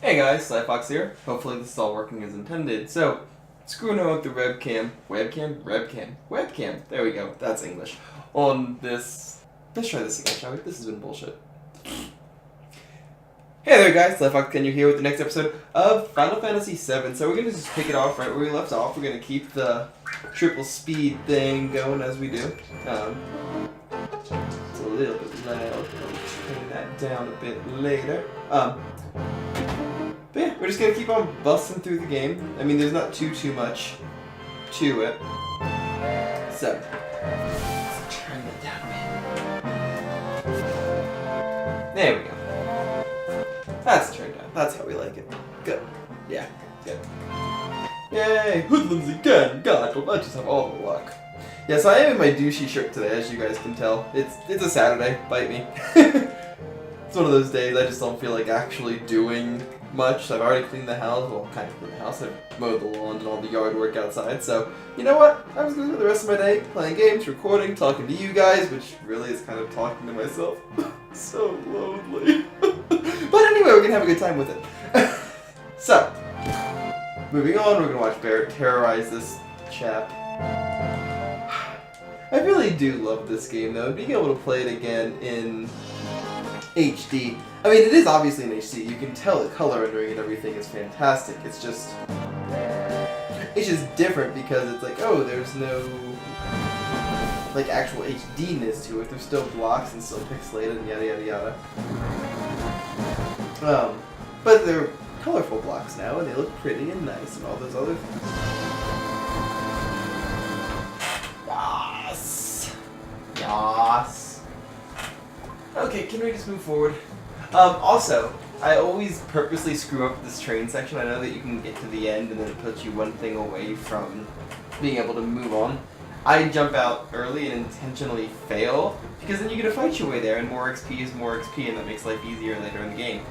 Hey guys, Slyfox here. Hopefully this is all working as intended. So, screwing around with the webcam. There we go. That's English. On this, let's try this again, shall we? This has been bullshit. Hey there guys, TheSlyFoxKynyo here with the next episode of Final Fantasy VII. So we're going to just pick it off right where we left off. We're going to keep the triple speed thing going as we do. It's a little bit loud. I'll turn that down a bit later. But yeah, we're just going to keep on busting through the game. I mean, there's not too much to it. So, let's turn it down a bit. There we go. That's turned down. That's how we like it. Good. Yeah, good. Yay! Hoodlums again! God, don't I just have all the luck. Yeah, so I am in my douchey shirt today, as you guys can tell. It's a Saturday. Bite me. It's one of those days I just don't feel like actually doing much. So I've already cleaned the house. Well, kind of cleaned the house. I've mowed the lawn and all the yard work outside. So, you know what? I'm just going to spend the rest of my day playing games, recording, talking to you guys, which really is kind of talking to myself. So lonely. But anyway, we're going to have a good time with it. So, moving on, we're going to watch Barrett terrorize this chap. I really do love this game, though. Being able to play it again in HD. I mean, it is obviously in HD. You can tell the color rendering and everything is fantastic. It's just different because it's like, oh, there's no like actual HD-ness to it. There's still blocks and still pixelated and yada yada yada. But they're colorful blocks now, and they look pretty and nice and all those other things. Yas. Okay, can we just move forward? Also, I always purposely screw up this train section. I know that you can get to the end and then it puts you one thing away from being able to move on. I jump out early and intentionally fail, because then you get to fight your way there, and more XP is more XP, and that makes life easier later in the game.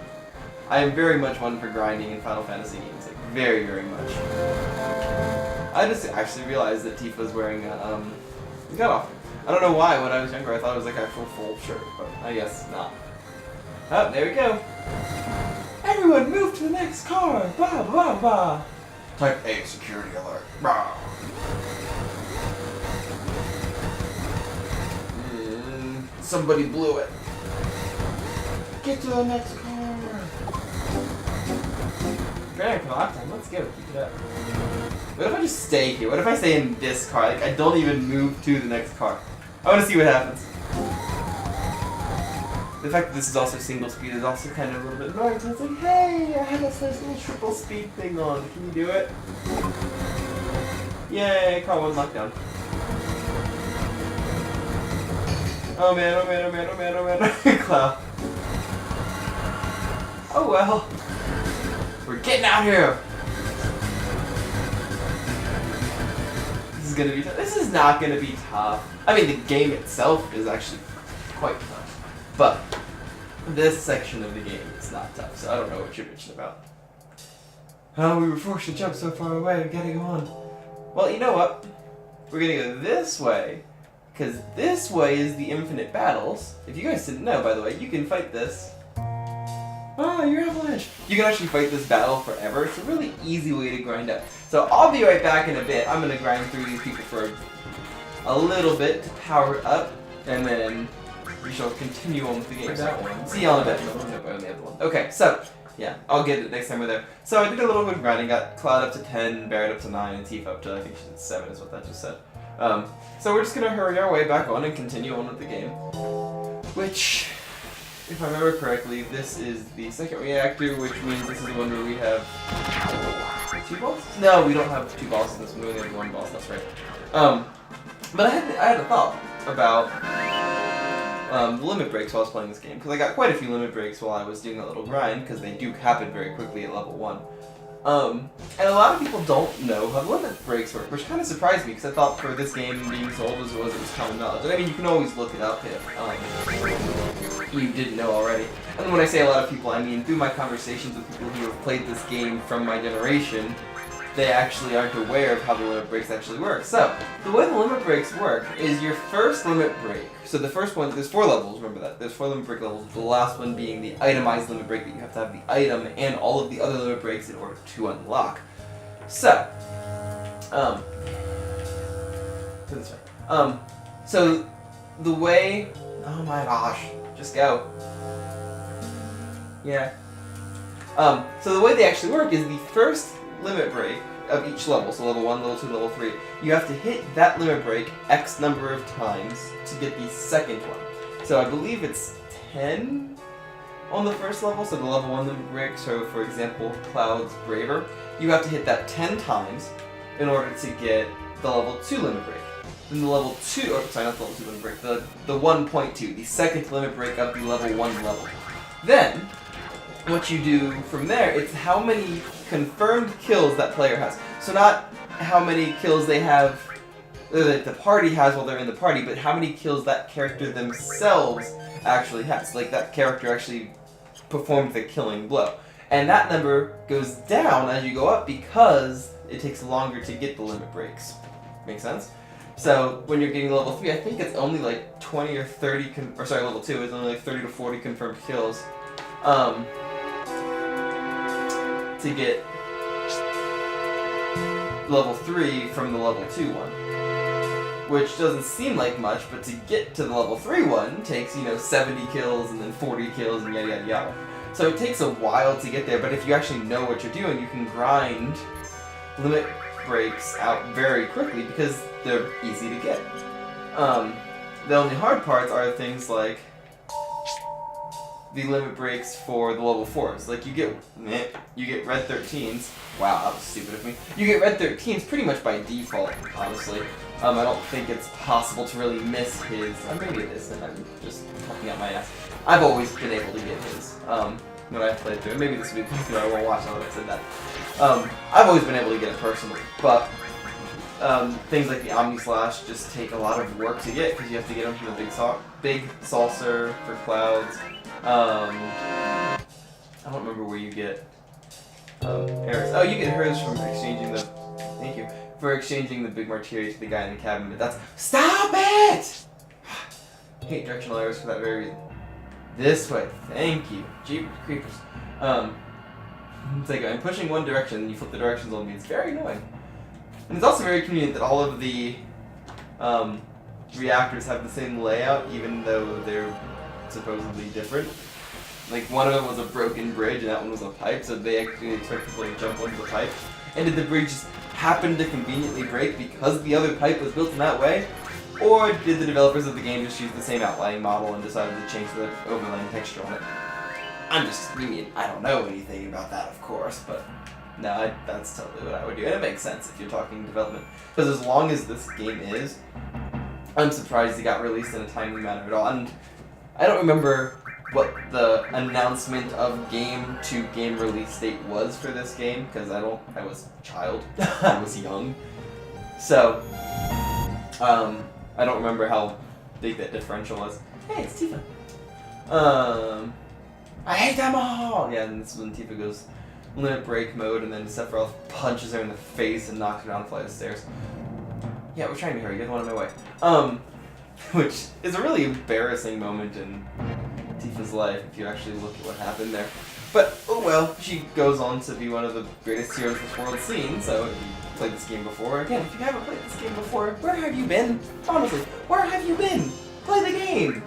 I am very much one for grinding in Final Fantasy games, like very, very much. I just actually realized that Tifa's wearing a cutoff. I don't know why. When I was younger, I thought it was like a full shirt, but I guess not. Oh, there we go. Everyone move to the next car! Blah, blah, blah. Type A security alert. Blah. Somebody blew it. Get to the next car. Very time. Let's go. Keep it up. What if I just stay here? What if I stay in this car? Like, I don't even move to the next car. I want to see what happens. The fact that this is also single speed is also kind of a little bit annoying. So it's like, hey, I have this nice little triple speed thing on. Can you do it? Yay, car 1 lockdown. Oh man, oh man, oh man, oh man, oh man. Cloud. Oh well. We're getting out here. This is gonna be tough. This is not gonna be tough. I mean, the game itself is actually quite tough. But this section of the game is not tough, so I don't know what you're bitching about. Oh, we were forced to jump so far away. We gotta go on. Well, you know what? We're gonna go this way, because this way is the infinite battles. If you guys didn't know, by the way, you can fight this. Oh, you're avalanche. You can actually fight this battle forever. It's a really easy way to grind up. So I'll be right back in a bit. I'm gonna grind through these people for a little bit to power up, and then we shall continue on with the game. See you all in a bit. No, on the other one. Okay, so yeah, I'll get it next time we're there. So I did a little bit of grinding. Got Cloud up to 10, Barrett up to 9, and Tifa up to, I think she's at 7 is what that just said. So we're just gonna hurry our way back on and continue on with the game. Which, if I remember correctly, this is the second reactor, which means this is the one where we have 2 bosses? No, we don't have 2 bosses in this one. We only have 1 boss. That's right. But I had a thought about the limit breaks while I was playing this game, because I got quite a few limit breaks while I was doing that little grind, because they do happen very quickly at level 1. And a lot of people don't know how the limit breaks work, which kind of surprised me, because I thought for this game being as old as it was common knowledge. And I mean, you can always look it up if you didn't know already. And when I say a lot of people, I mean through my conversations with people who have played this game from my generation, they actually aren't aware of how the limit breaks actually work. So, the way the limit breaks work is your first limit break. So the first one, there's 4 levels, remember that. There's 4 limit break levels, the last one being the itemized limit break that you have to have the item and all of the other limit breaks in order to unlock. So, put this way. So the way, oh my gosh, just go. Yeah. So the way they actually work is the first limit break of each level, so level 1, level 2, level 3, you have to hit that limit break X number of times to get the second one. So I believe it's 10 on the first level, so the level 1 limit break, so for example, Cloud's Braver, you have to hit that 10 times in order to get the level 2 limit break. Then the level 2, or sorry, not the level 2 limit break, the 1.2, the second limit break of the level 1 level. Then, what you do from there, it's how many confirmed kills that player has. So not how many kills they have, that the party has while they're in the party, but how many kills that character themselves actually has. Like that character actually performed the killing blow. And that number goes down as you go up because it takes longer to get the limit breaks. Make sense? So when you're getting level 3, I think it's only like 20 or 30, level 2, it's only like 30 to 40 confirmed kills. To get level 3 from the level 2 one. Which doesn't seem like much, but to get to the level 3 one takes, 70 kills and then 40 kills and yada yada yada. So it takes a while to get there, but if you actually know what you're doing, you can grind limit breaks out very quickly because they're easy to get. The only hard parts are things like the limit breaks for the level 4s. Like you get red 13s. Wow, that was stupid of me. You get red 13s pretty much by default, honestly. I don't think it's possible to really miss his. Maybe it is, and I'm just talking out my ass. I've always been able to get his when I've played through. Maybe this will be playthrough. I won't watch now that I said that. I've always been able to get it personally, but things like the Omni Slash just take a lot of work to get because you have to get them from the big saucer for Clouds. I don't remember where you get hers. Oh, you get hers from exchanging the. Thank you for exchanging the big martini to the guy in the cabin. But that's stop it. I hate directional errors for that very reason. This way, thank you. Jeepers creepers. It's like I'm pushing one direction and you flip the directions on me. It's very annoying. And it's also very convenient that all of the reactors have the same layout, even though they're supposedly different. Like one of them was a broken bridge and that one was a pipe, so they actually expected to like jump onto the pipe. And did the bridge just happen to conveniently break because the other pipe was built in that way? Or did the developers of the game just use the same outlining model and decided to change the overlaying texture on it? I don't know anything about that, of course, but no, that's totally what I would do. And it makes sense if you're talking development. Because as long as this game is, I'm surprised it got released in a timely manner at all. And I don't remember what the announcement of game to game release date was for this game, because I was a child. I was young. So, I don't remember how big that differential was. Hey, it's Tifa. I hate them all! Yeah, and this is when Tifa goes limit break mode, and then Sephiroth punches her in the face and knocks her down the flight of stairs. Yeah, we're trying to hurry, get one of my way. Which is a really embarrassing moment in Tifa's life if you actually look at what happened there. But, oh well, she goes on to be one of the greatest heroes this world's seen, so if you played this game before, again, if you haven't played this game before, where have you been? Honestly, where have you been? Play the game!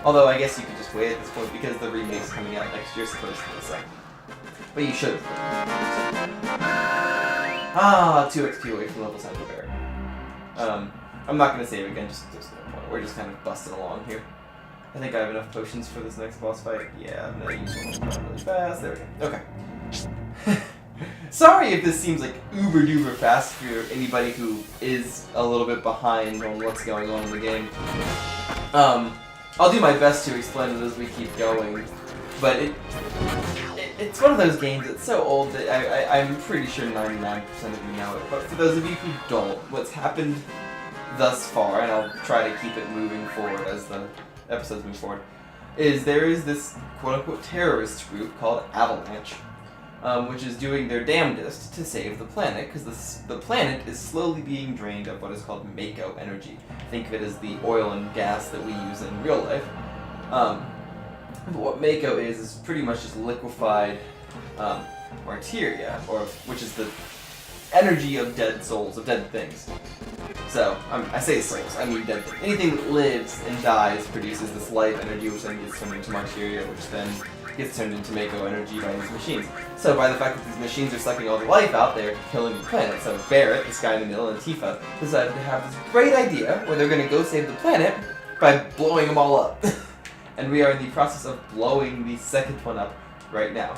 Although I guess you could just wait at this point because the remake's coming out next year supposedly, so. But you should. 2 XP away from level 7 Bear. I'm not going to save again, just no point. We're just kind of busting along here. I think I have enough potions for this next boss fight. Yeah, I'm going to use one really fast. There we go. Okay. Sorry if this seems like uber duper fast for anybody who is a little bit behind on what's going on in the game. I'll do my best to explain it as we keep going, but it's one of those games that's so old that I'm pretty sure 99% of you know it. But for those of you who don't, what's happened thus far, and I'll try to keep it moving forward as the episodes move forward, is there is this quote-unquote terrorist group called Avalanche, which is doing their damnedest to save the planet, because the planet is slowly being drained of what is called Mako energy. Think of it as the oil and gas that we use in real life. But what Mako is pretty much just liquefied materia, which is the energy of dead souls, of dead things. So, I say souls, I mean dead things. Anything that lives and dies produces this life energy, which then gets turned into materia, which then gets turned into Mako energy by these machines. So by the fact that these machines are sucking all the life out, they're killing the planet. So Barrett, this guy in the middle, and Tifa decided to have this great idea where they're going to go save the planet by blowing them all up. And we are in the process of blowing the second one up right now.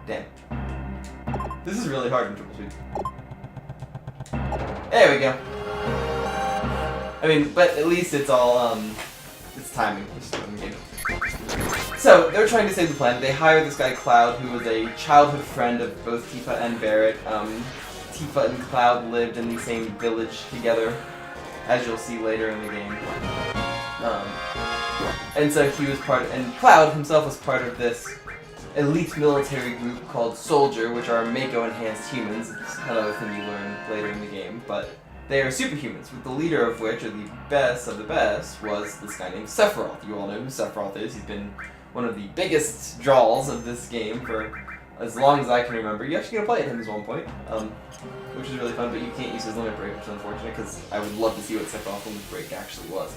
Damn. This is really hard in troubleshoot. There we go. I mean, but at least it's all, it's timing. So, they're trying to save the planet. They hire this guy, Cloud, who was a childhood friend of both Tifa and Barrett. Tifa and Cloud lived in the same village together, as you'll see later in the game. And so he was and Cloud himself was part of this elite military group called Soldier, which are Mako-enhanced humans. It's another thing you learn later in the game, but they are superhumans, with the leader of which, or the best of the best, was this guy named Sephiroth. You all know who Sephiroth is. He's been one of the biggest draws of this game for as long as I can remember. You actually get to play at him at one point, which is really fun, but you can't use his limit break, which is unfortunate, because I would love to see what Sephiroth's limit break actually was.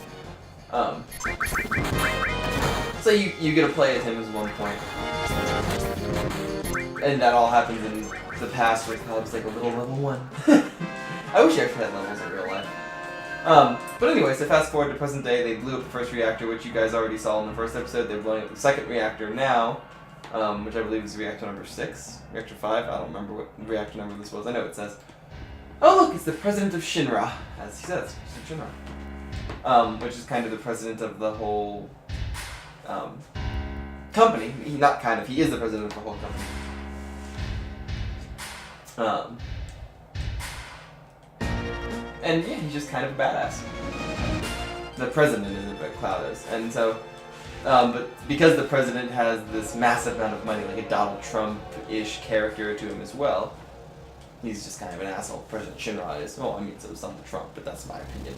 So you get to play at him at one point. And that all happens in the past where Cloud's like a little level 1. I wish I actually had levels in real life. But anyway, so fast forward to present day, they blew up the first reactor, which you guys already saw in the first episode. They're blowing up the second reactor now, which I believe is reactor number 6, reactor 5. I don't remember what reactor number this was. I know it says. Oh look, it's the president of Shinra, as he says, Shinra. Which is kind of the president of the whole company. He is the president of the whole company. And yeah, he's just kind of a badass. The president isn't, but Cloud is. And so, but because the president has this massive amount of money, like a Donald Trump-ish character to him as well, he's just kind of an asshole. President Shinra is. Well, I mean, so is Donald Trump, but that's my opinion.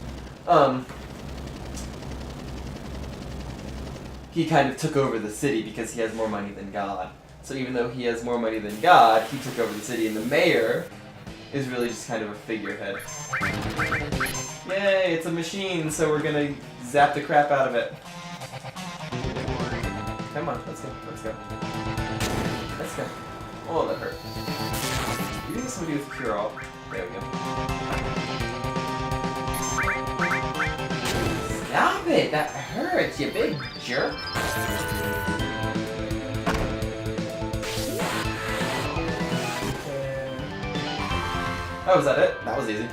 He kind of took over the city because he has more money than God. So even though he has more money than God, he took over the city, and the mayor is really just kind of a figurehead. Yay, it's a machine, so we're gonna zap the crap out of it. Come on, let's go, let's go. Let's go. Oh, that hurt. You need somebody with cure all. There we go. Stop it! That hurts, you big jerk! Oh, was that it? That was easy.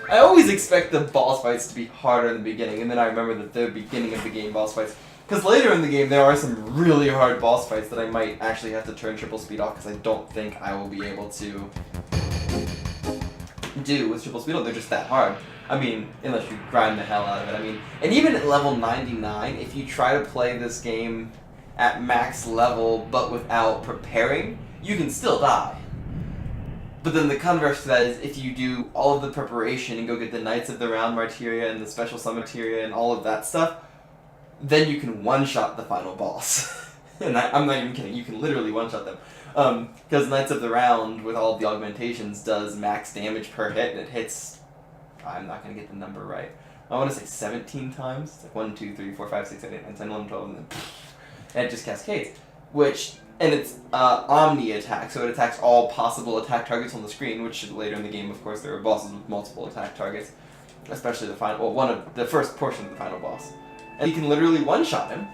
I always expect the boss fights to be harder in the beginning, and then I remember that the beginning of the game boss fights. Because later in the game, there are some really hard boss fights that I might actually have to turn triple speed off, because I don't think I will be able to do with triple speed on. They're just that hard. I mean, unless you grind the hell out of it. I mean, and even at level 99, if you try to play this game at max level, but without preparing, you can still die. But then the converse to that is if you do all of the preparation and go get the Knights of the Round Martyria and the Special Summon Materia and all of that stuff, then you can one-shot the final boss. And I'm not even kidding, you can literally one-shot them. Because Knights of the Round, with all of the augmentations, does max damage per hit, and it hits, I'm not going to get the number right, I want to say 17 times. It's like 1, 2, 3, 4, 5, 6, 7, 8, 9, 10, 11, 12, and then and it just cascades. And it's omni attack, so it attacks all possible attack targets on the screen, which later in the game, of course, there are bosses with multiple attack targets, especially the final, well, one of the first portion of the final boss. And you can literally one-shot him,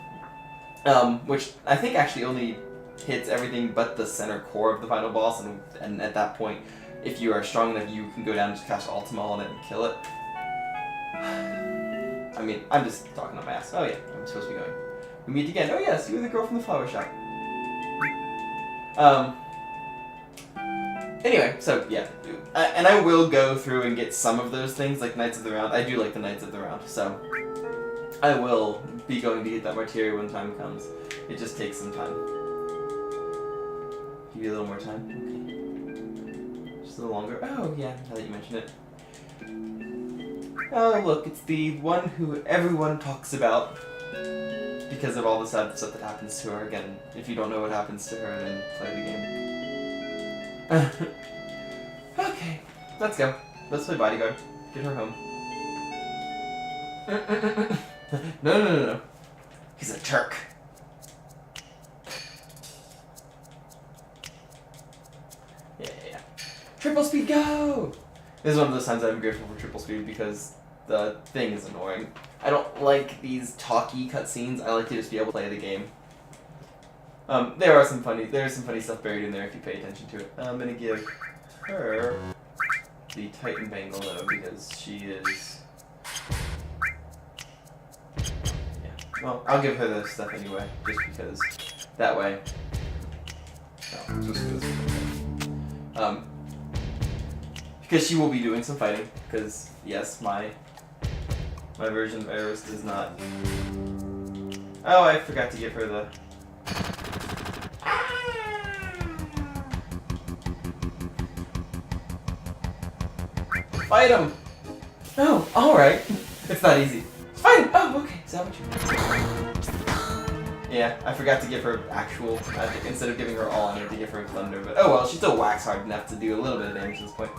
which I think actually only hits everything but the center core of the final boss, and at that point, if you are strong enough, you can go down and just cast Ultima on it and kill it. I mean, I'm just talking on my ass. Oh yeah, I'm supposed to be going. We meet again. Oh yes, you were the girl from the flower shop. Anyway, so yeah, and I will go through and get some of those things, like Knights of the Round. I do like the Knights of the Round, so I will be going to get that materia when time comes. It just takes some time. Give you a little more time. Okay. Just a little longer. Oh yeah, now that you mention it. Oh look, it's the one who everyone talks about because of all the sad stuff that happens to her. Again, if you don't know what happens to her, then play the game. Okay, let's go. Let's play bodyguard. Get her home. No. He's a Turk. Yeah. Triple speed, go! This is one of those times I'm grateful for triple speed because the thing is annoying. I don't like these talky cutscenes. I like to just be able to play the game. There's some funny stuff buried in there if you pay attention to it. I'm gonna give her the Titan Bangle though because she is. Yeah. Well, I'll give her this stuff anyway, just because that way. No, just because. Because she will be doing some fighting. Because yes, my version of Eris does not. Oh, I forgot to give her the. Fight him! Oh, alright. It's not easy. Fight him! Oh, okay. Is that what you. Yeah, I forgot to give her actual magic. Instead of giving her all, I had to give her thunder. But oh well, she still whacks hard enough to do a little bit of damage at this point.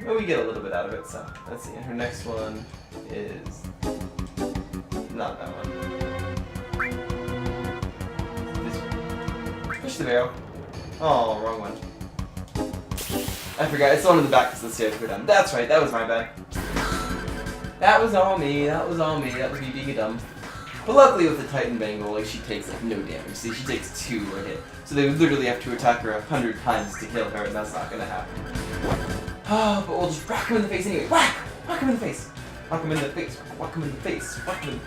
Well, we get a little bit out of it, so let's see. And her next one is not that one. This one. Push the barrel. Oh, wrong one. I forgot. It's the one in the back because the stairs go down. That's right. That was my bad. That was all me. That was me being a dumb. But luckily with the Titan Bangle, like she takes like no damage. See, she takes 2 a hit. So they would literally have to attack her 100 times to kill her, and that's not gonna happen. Oh, but we'll just whack him in the face anyway. Whack! Whack him in the face. Whack him in the face. Whack him in the face. Whack him in.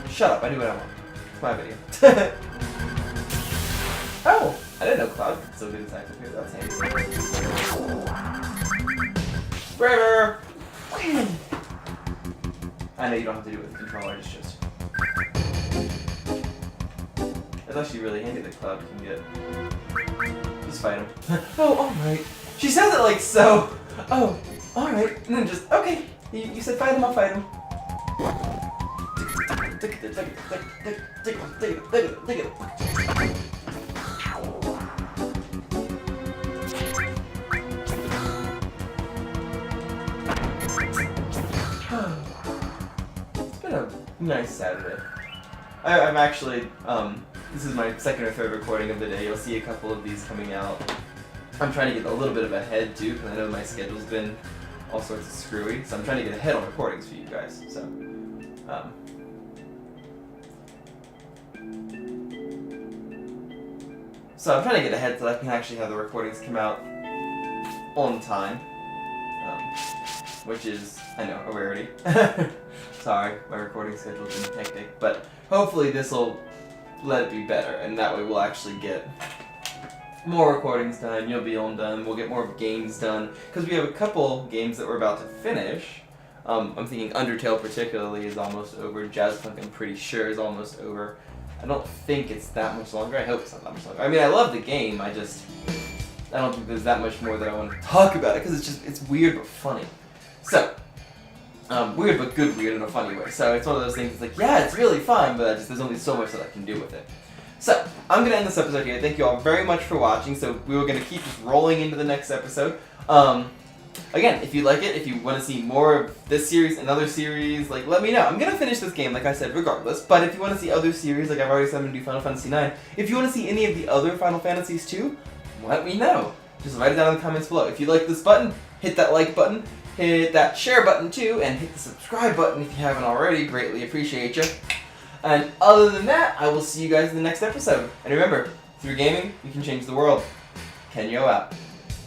Shut up! I do what I want. It's my video. Oh, I didn't know Cloud could still do this action here. That's handy. Braver! Win! I know you don't have to do it with the controller. It's just. It's actually really handy that Cloud can get. Just fight him. Oh, alright. She says it like so. Oh, alright. And then just, okay. You said fight him, I'll fight him. It's been a nice Saturday. I'm actually, this is my 2nd or 3rd recording of the day. You'll see a couple of these coming out. I'm trying to get a little bit of ahead too, because I know my schedule's been all sorts of screwy. So I'm trying to get ahead on recordings for you guys. So, I'm trying to get ahead so I can actually have the recordings come out on time, which is, I know, a rarity. Sorry, my recording schedule's been hectic, but hopefully this will let it be better, and that way we'll actually get more recordings done, you'll be all done, we'll get more games done, because we have a couple games that we're about to finish. I'm thinking Undertale particularly is almost over, Jazzpunk I'm pretty sure is almost over. I don't think it's that much longer, I hope it's not that much longer. I mean, I love the game, I don't think there's that much more that I want to talk about it, because it's weird but funny. So, weird but good weird in a funny way. So it's one of those things, it's like, yeah, it's really fun, but there's only so much that I can do with it. So, I'm going to end this episode here. Thank you all very much for watching. So, we were going to keep just rolling into the next episode. Again, if you like it, if you want to see more of this series, another series, like, let me know. I'm going to finish this game, like I said, regardless. But if you want to see other series, like I've already said I'm going to do Final Fantasy IX. If you want to see any of the other Final Fantasies too, let me know. Just write it down in the comments below. If you like this button, hit that like button. Hit that share button too, and hit the subscribe button if you haven't already. Greatly appreciate you. And other than that, I will see you guys in the next episode. And remember, through gaming, you can change the world. Kynyo out.